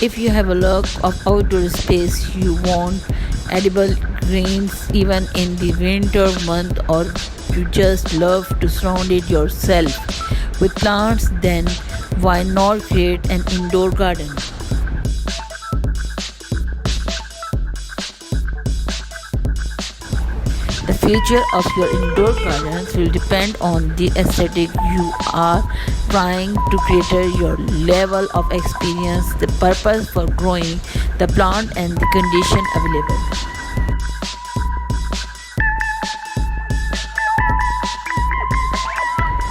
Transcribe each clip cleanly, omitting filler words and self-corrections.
If you have a lot of outdoor space, you want edible greens even in the winter month, or you just love to surround it yourself with plants, then why not create an indoor garden? The future of your indoor gardens will depend on the aesthetic you are trying to create, your level of experience, the purpose for growing the plant, and the condition available.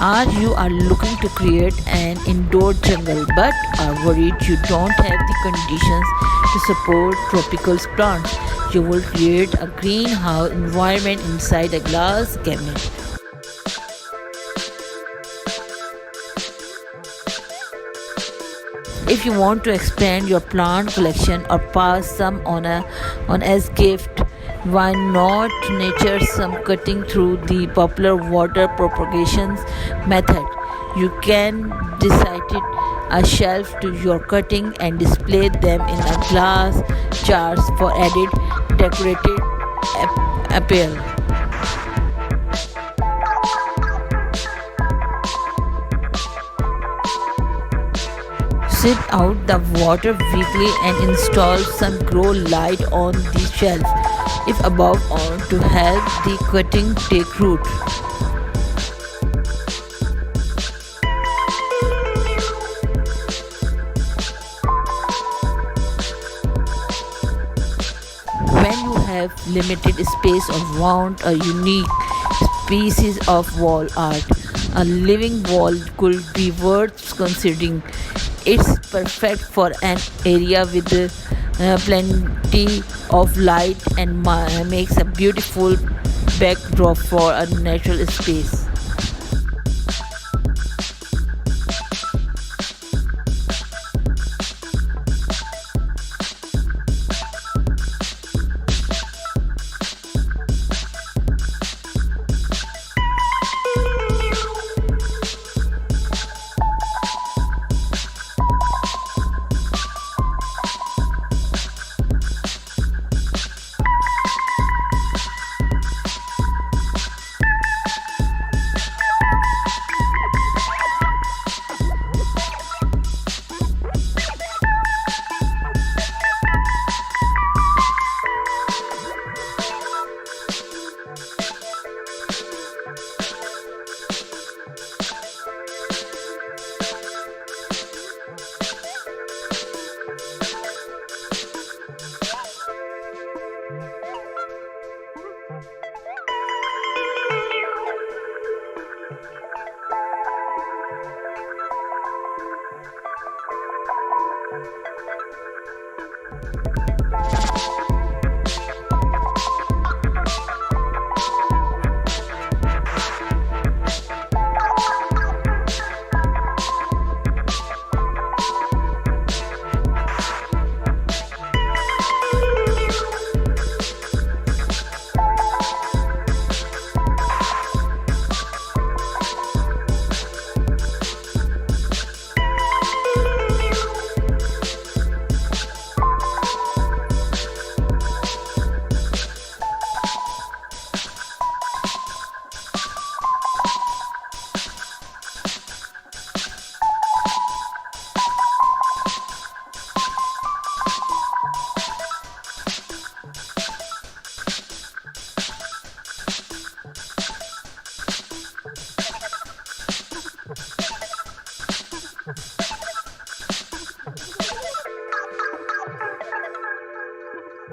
Or you are looking to create an indoor jungle but are worried you don't have the conditions to support tropical plants. You will create a greenhouse environment inside a glass cabinet. If you want to expand your plant collection or pass some on as gift, why not nature some cutting through the popular water propagation method? You can decide a shelf to your cutting and display them in a glass jars for added decorative appeal. Sip out the water weekly and install some grow light on the shelf, if above all, to help the cutting take root. When you have limited space or want a unique species of wall art, a living wall could be worth considering. It's perfect for an area with plenty of light and makes a beautiful backdrop for a natural space.